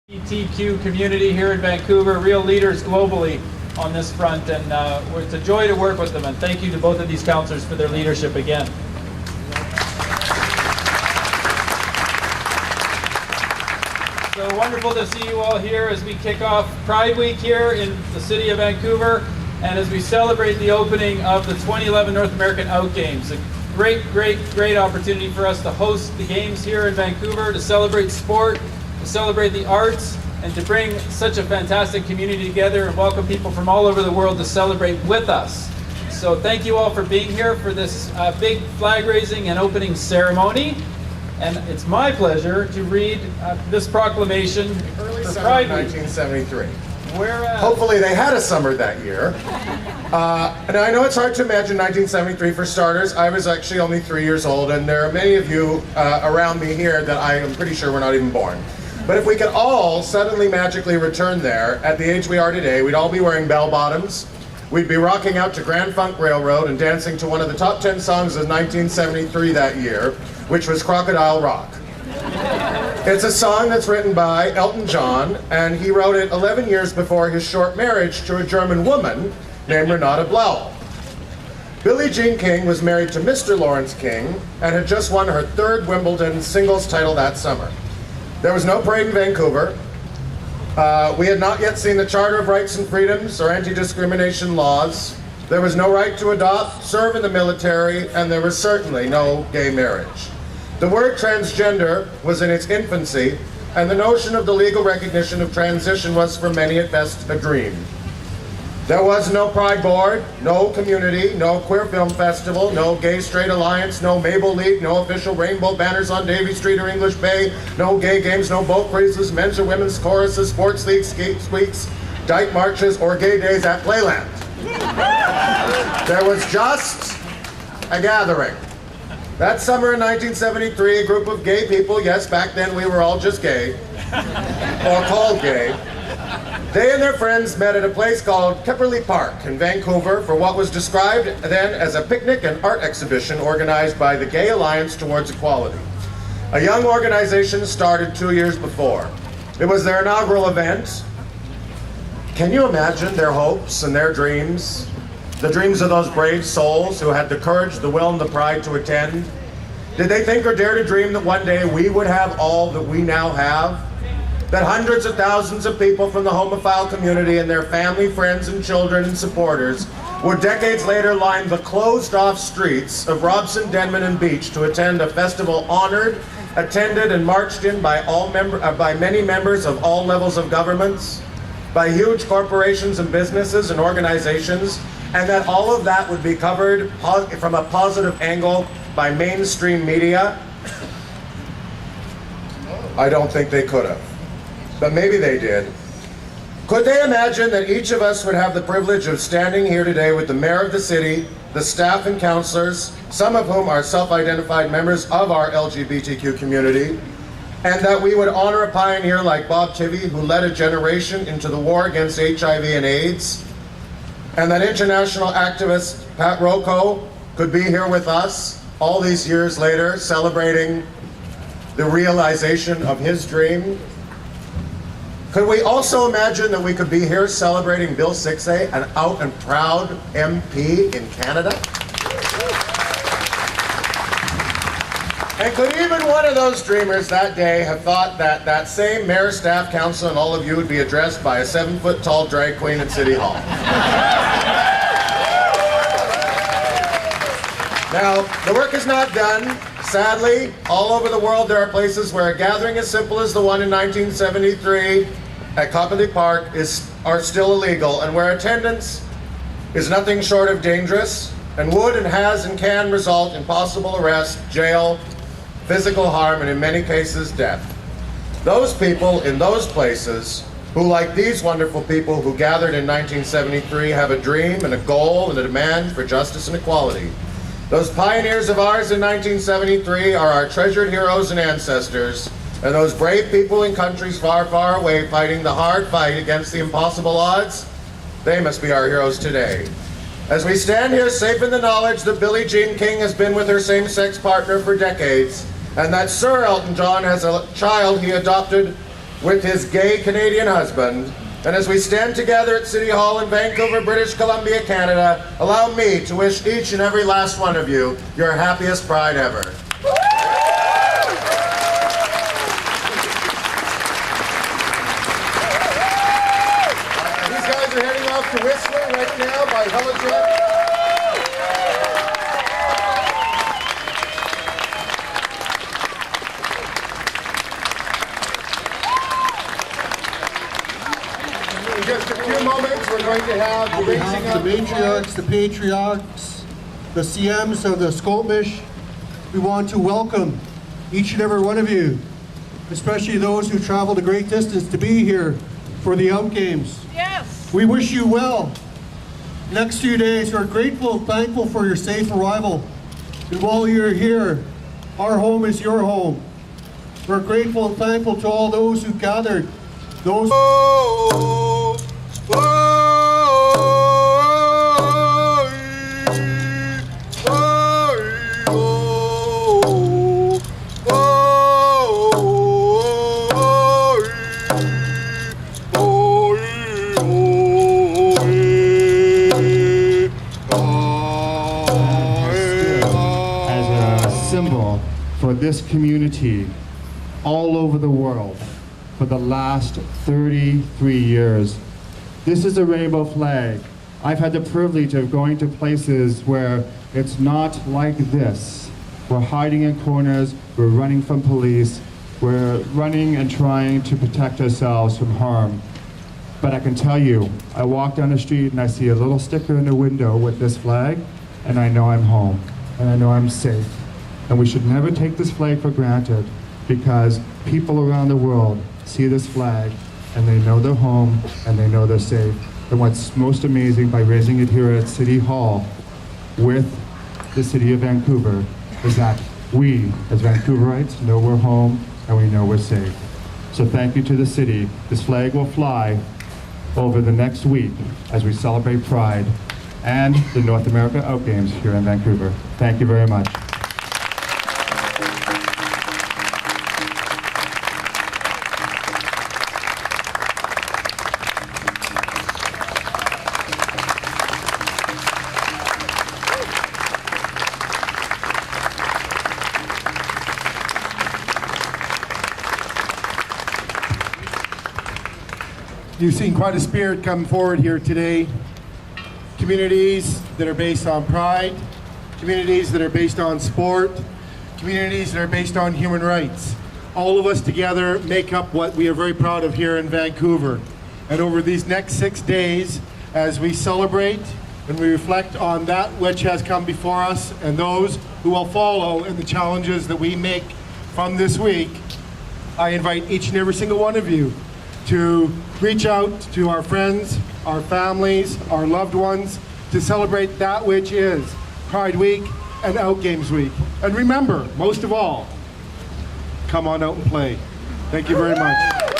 LGBTTQ community here in Vancouver, real leaders globally on this front, and it's a joy to work with them, and thank you to both of these councillors for their leadership again. So wonderful to see you all here as we kick off Pride Week here in the city of Vancouver, and as we celebrate the opening of the 2011 North American Out Games. A great opportunity for us to host the games here in Vancouver, to celebrate sport, to celebrate the arts, and to bring such a fantastic community together and welcome people from all over the world to celebrate with us. So thank you all for being here for this big flag raising and opening ceremony. And it's my pleasure to read this proclamation Early for summer Pride Week. 1973. Whereas, Hopefully they had a summer that year. And I know it's hard to imagine 1973 for starters. I was actually only 3 years old, and there are many of you around me here that I am pretty sure were not even born. But if we could all suddenly magically return there at the age we are today, we'd all be wearing bell-bottoms. We'd be rocking out to Grand Funk Railroad and dancing to one of the top 10 songs of 1973 that year, which was Crocodile Rock. It's a song that's written by Elton John, and he wrote it 11 years before his short marriage to a German woman named Renata Blau. Billie Jean King was married to Mr. Lawrence King and had just won her third Wimbledon singles title that summer. There was no parade in Vancouver. We had not yet seen the Charter of Rights and Freedoms or anti-discrimination laws. There was no right to adopt, serve in the military, and there was certainly no gay marriage. The word transgender was in its infancy, and the notion of the legal recognition of transition was for many at best a dream. There was no Pride Board, no community, no queer film festival, no gay straight alliance, no Mabel League, no official rainbow banners on Davie Street or English Bay, no gay games, no boat cruises, men's or women's choruses, sports leagues, skate weeks, dyke marches, or gay days at Playland. There was just a gathering. That summer in 1973, a group of gay people, yes, back then we were all just gay, or called gay, they and their friends met at a place called Kipperley Park in Vancouver for what was described then as a picnic and art exhibition organized by the Gay Alliance Towards Equality. A young organization started 2 years before. It was their inaugural event. Can you imagine their hopes and their dreams? The dreams of those brave souls who had the courage, the will, and the pride to attend? Did they think or dare to dream that one day we would have all that we now have? That hundreds of thousands of people from the homophile community and their family, friends, and children and supporters would decades later line the closed-off streets of Robson, Denman, and Beach to attend a festival honored, attended, and marched in by many members of all levels of governments, by huge corporations and businesses and organizations, and that all of that would be covered from a positive angle by mainstream media? I don't think they could have. But maybe they did. Could they imagine that each of us would have the privilege of standing here today with the mayor of the city, the staff and councillors, some of whom are self-identified members of our LGBTQ community, and that we would honor a pioneer like Bob Tivey, who led a generation into the war against HIV and AIDS, and that international activist Pat Rocco could be here with us all these years later, celebrating the realization of his dream? Could we also imagine that we could be here celebrating Bill Siksay, an out and proud MP in Canada? And could even one of those dreamers that day have thought that that same mayor, staff, council, and all of you would be addressed by a 7-foot-tall drag queen at City Hall? Now, the work is not done. Sadly, all over the world there are places where a gathering as simple as the one in 1973 at Kipperley Park are still illegal, and where attendance is nothing short of dangerous and would and has and can result in possible arrest, jail, physical harm, and in many cases death. Those people in those places who, like these wonderful people who gathered in 1973, have a dream and a goal and a demand for justice and equality. Those pioneers of ours in 1973 are our treasured heroes and ancestors, and those brave people in countries far, far away fighting the hard fight against the impossible odds, they must be our heroes today. As we stand here safe in the knowledge that Billie Jean King has been with her same-sex partner for decades, and that Sir Elton John has a child he adopted with his gay Canadian husband. And as we stand together at City Hall in Vancouver, British Columbia, Canada, allow me to wish each and every last one of you your happiest Pride ever. These guys are heading off to Whistler right now by helijet. In just a few moments, we're going to have the raising the of matriarchs, the patriarchs, the CMs of the Scotish. We want to welcome each and every one of you, especially those who traveled a great distance to be here for the Out Games. Yes. We wish you well. Next few days, we're grateful and thankful for your safe arrival. And while you're here, our home is your home. We're grateful and thankful to all those who gathered, those for this community all over the world for the last 33 years. This is a rainbow flag. I've had the privilege of going to places where it's not like this. We're hiding in corners, we're running from police, we're running and trying to protect ourselves from harm. But I can tell you, I walk down the street and I see a little sticker in the window with this flag, and I know I'm home, and I know I'm safe. And we should never take this flag for granted, because people around the world see this flag and they know they're home and they know they're safe. And what's most amazing by raising it here at City Hall with the City of Vancouver is that we, as Vancouverites, know we're home and we know we're safe. So thank you to the city. This flag will fly over the next week as we celebrate Pride and the North America Out Games here in Vancouver. Thank you very much. You've seen quite a spirit come forward here today. Communities that are based on pride, communities that are based on sport, communities that are based on human rights. All of us together make up what we are very proud of here in Vancouver. And over these next 6 days, as we celebrate and we reflect on that which has come before us and those who will follow and the challenges that we make from this week, I invite each and every single one of you to reach out to our friends, our families, our loved ones, to celebrate that which is Pride Week and Out Games Week. And remember, most of all, come on out and play. Thank you very much.